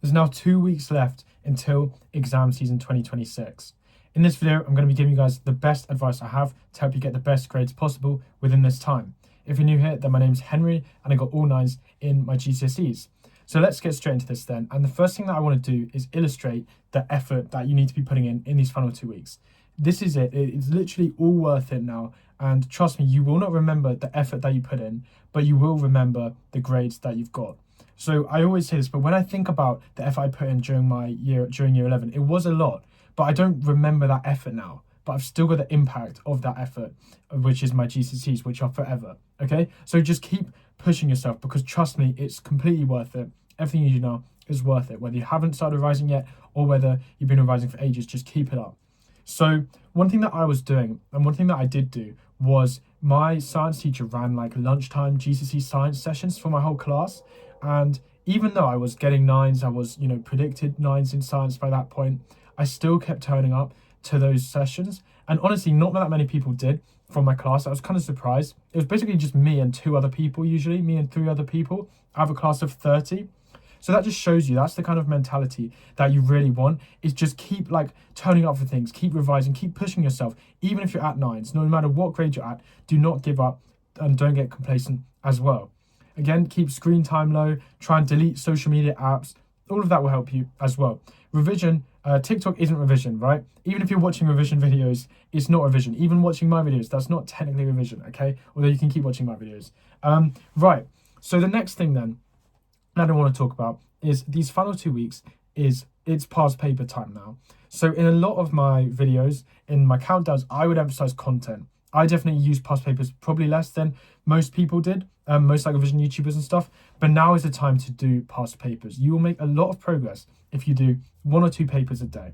There's now 2 weeks left until exam season 2026. In this video, I'm going to be giving you guys the best advice I have to help you get the best grades possible within this time. If you're new here, then my name's Henry and I got all 9s in my GCSEs. So let's get straight into this then. And the first thing that I want to do is illustrate the effort that you need to be putting in these final 2 weeks. This is it. It's literally all worth it now. And trust me, you will not remember the effort that you put in, but you will remember the grades that you've got. So I always say this, but when I think about the effort I put in during year 11, it was a lot, but I don't remember that effort now. But I've still got the impact of that effort, which is my GCSEs, which are forever. Okay, so just keep pushing yourself, because trust me, it's completely worth it. Everything you do now is worth it, whether you haven't started revising yet or whether you've been revising for ages. Just keep it up. So one thing that I was doing, and one thing that I did do, was my science teacher ran like lunchtime GCSE science sessions for my whole class. And even though I was getting 9s, I was, predicted 9s in science by that point, I still kept turning up to those sessions. And honestly, not that many people did from my class. I was kind of surprised. It was basically just me and 2 other people, usually me and 3 other people. I have a class of 30. So that just shows you that's the kind of mentality that you really want, is just keep like turning up for things, keep revising, keep pushing yourself. Even if you're at 9s, no matter what grade you're at, do not give up and don't get complacent as well. Again, keep screen time low, try and delete social media apps. All of that will help you as well. Revision, TikTok isn't revision, right? Even if you're watching revision videos, it's not revision. Even watching my videos, that's not technically revision, okay? Although you can keep watching my videos. Right, so the next thing then I don't want to talk about is these final 2 weeks it's past paper time now. So in a lot of my videos, in my countdowns, I would emphasize content. I definitely use past papers probably less than most people did, most like revision YouTubers and stuff. But now is the time to do past papers. You will make a lot of progress if you do 1 or 2 papers a day.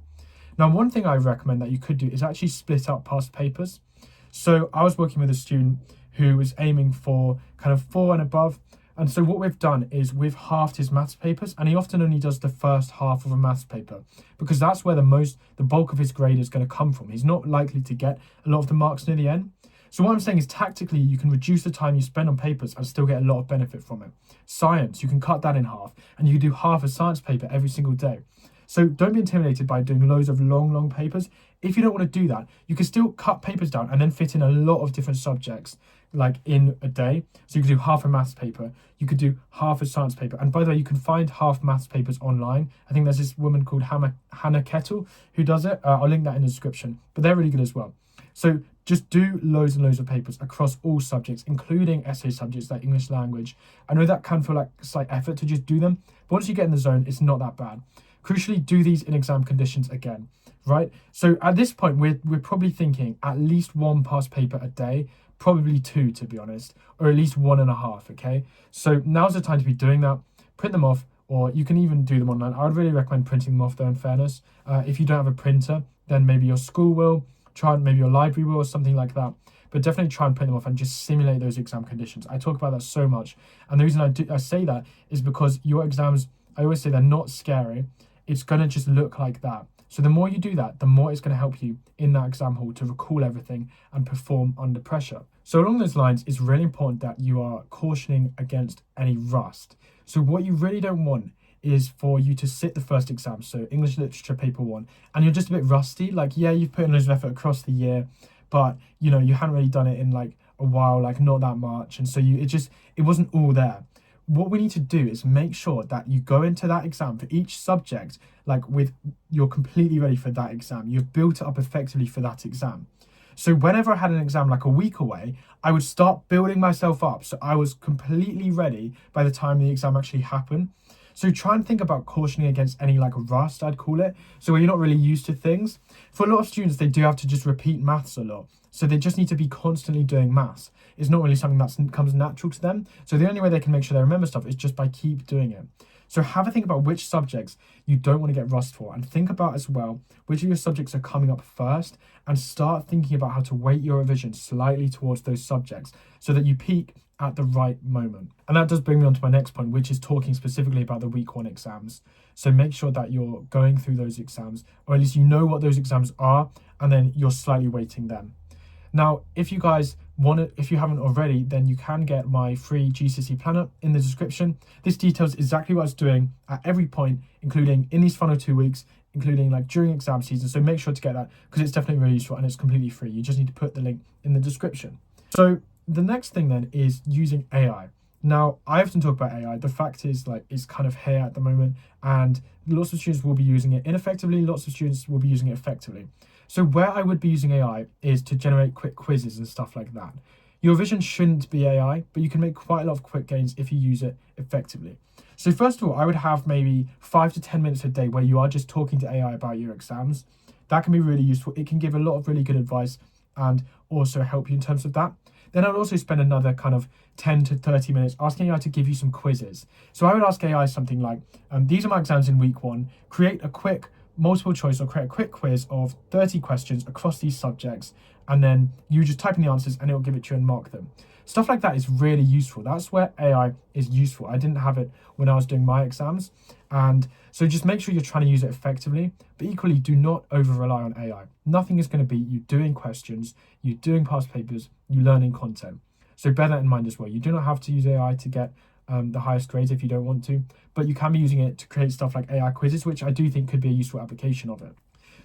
Now, one thing I recommend that you could do is actually split up past papers. So I was working with a student who was aiming for kind of 4 and above. And so what we've done is we've halved his maths papers, and he often only does the first half of a maths paper because that's where the bulk of his grade is going to come from. He's not likely to get a lot of the marks near the end. So what I'm saying is tactically, you can reduce the time you spend on papers and still get a lot of benefit from it. Science, you can cut that in half, and you can do half a science paper every single day. So don't be intimidated by doing loads of long papers. If you don't want to do that, you can still cut papers down and then fit in a lot of different subjects like in a day. So you could do half a maths paper, you could do half a science paper. And by the way, you can find half maths papers online. I think there's this woman called Hannah Kettle who does it. I'll link that in the description, but they're really good as well. So just do loads and loads of papers across all subjects, including essay subjects like English language. I know that can feel like slight effort to just do them, but once you get in the zone, it's not that bad. Crucially, do these in exam conditions again, right? So at this point, we're probably thinking at least 1 past paper a day, probably 2 to be honest, or at least 1.5, okay? So now's the time to be doing that. Print them off, or you can even do them online. I would really recommend printing them off though, in fairness. If you don't have a printer, then maybe your school will, maybe your library will, or something like that. But definitely try and print them off and just simulate those exam conditions. I talk about that so much. And the reason I say that is because your exams, I always say they're not scary. It's going to just look like that. So the more you do that, the more it's going to help you in that exam hall to recall everything and perform under pressure. So along those lines, it's really important that you are cautioning against any rust. So what you really don't want is for you to sit the first exam, so English Literature Paper 1, and you're just a bit rusty. Like, yeah, you've put in loads of effort across the year, but, you hadn't really done it in like a while, like not that much. And so it wasn't all there. What we need to do is make sure that you go into that exam for each subject, you're completely ready for that exam. You've built it up effectively for that exam. So whenever I had an exam like a week away, I would start building myself up. So I was completely ready by the time the exam actually happened. So try and think about cautioning against any like rust, I'd call it. So where you're not really used to things. For a lot of students, they do have to just repeat maths a lot. So they just need to be constantly doing maths. It's not really something that comes natural to them. So the only way they can make sure they remember stuff is just by keep doing it. So have a think about which subjects you don't want to get rust for, and think about as well which of your subjects are coming up first, and start thinking about how to weight your revision slightly towards those subjects so that you peak at the right moment. And that does bring me on to my next point, which is talking specifically about the week 1 exams. So make sure that you're going through those exams, or at least you know what those exams are, and then you're slightly weighting them. Now, if you guys If you haven't already, then you can get my free GCSE planner in the description. This details exactly what I was doing at every point, including in these final 2 weeks, including like during exam season. So make sure to get that because it's definitely really useful and it's completely free. You just need to put the link in the description. So the next thing then is using AI. Now, I often talk about AI. The fact is, like, it's kind of here at the moment, and lots of students will be using it ineffectively. Lots of students will be using it effectively. So where I would be using AI is to generate quick quizzes and stuff like that. Your vision shouldn't be AI, but you can make quite a lot of quick gains if you use it effectively. So first of all, I would have maybe 5 to 10 minutes a day where you are just talking to AI about your exams. That can be really useful. It can give a lot of really good advice and also help you in terms of that. Then I would also spend another kind of 10 to 30 minutes asking AI to give you some quizzes. So I would ask AI something like, these are my exams in week 1. Create a quick multiple choice or create a quick quiz of 30 questions across these subjects. And then you just type in the answers and it will give it to you and mark them. Stuff like that is really useful. That's where AI is useful. I didn't have it when I was doing my exams. And so just make sure you're trying to use it effectively, but equally do not over rely on AI. Nothing is going to beat you doing questions, you doing past papers, you learning content. So bear that in mind as well. You do not have to use AI to get the highest grades if you don't want to, but you can be using it to create stuff like AI quizzes, which I do think could be a useful application of it.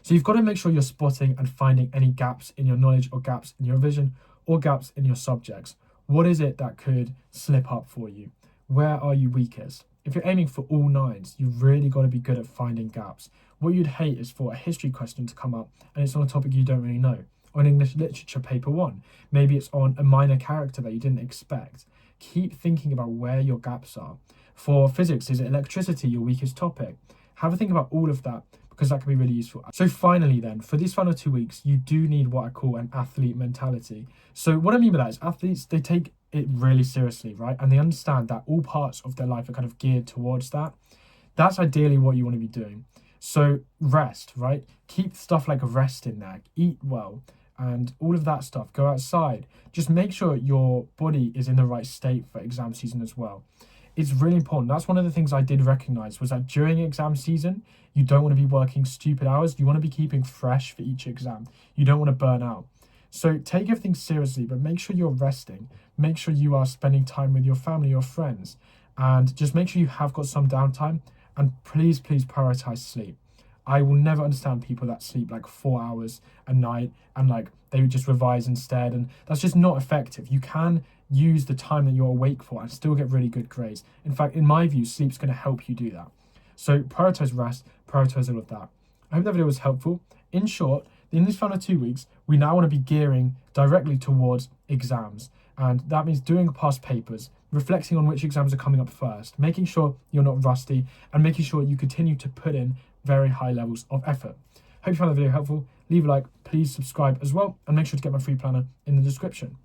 So you've got to make sure you're spotting and finding any gaps in your knowledge or gaps in your vision or gaps in your subjects. What is it that could slip up for you? Where are you weakest? If you're aiming for all 9s, you've really got to be good at finding gaps. What you'd hate is for a history question to come up and it's on a topic you don't really know. Or an English literature paper 1. Maybe it's on a minor character that you didn't expect. Keep thinking about where your gaps are. For physics, is it electricity your weakest topic? Have a think about all of that because that can be really useful. So finally then, for these final 2 weeks, you do need what I call an athlete mentality. So what I mean by that is athletes, they take it really seriously, right? And they understand that all parts of their life are kind of geared towards that. That's ideally what you want to be doing. So rest, right? Keep stuff like rest in there, eat well, and all of that stuff. Go outside. Just make sure your body is in the right state for exam season as well. It's really important. That's one of the things I did recognize was that during exam season, you don't want to be working stupid hours. You want to be keeping fresh for each exam. You don't want to burn out. So take everything seriously, but make sure you're resting. Make sure you are spending time with your family, your friends, and just make sure you have got some downtime. And please, please prioritize sleep. I will never understand people that sleep like 4 hours a night and like they would just revise instead. And that's just not effective. You can use the time that you're awake for and still get really good grades. In fact, in my view, sleep's going to help you do that. So prioritize rest, prioritize all of that. I hope that video was helpful. In short, in these final 2 weeks, we now want to be gearing directly towards exams. And that means doing past papers, reflecting on which exams are coming up first, making sure you're not rusty, and making sure you continue to put in very high levels of effort. Hope you found the video helpful. Leave a like, please subscribe as well, and make sure to get my free planner in the description.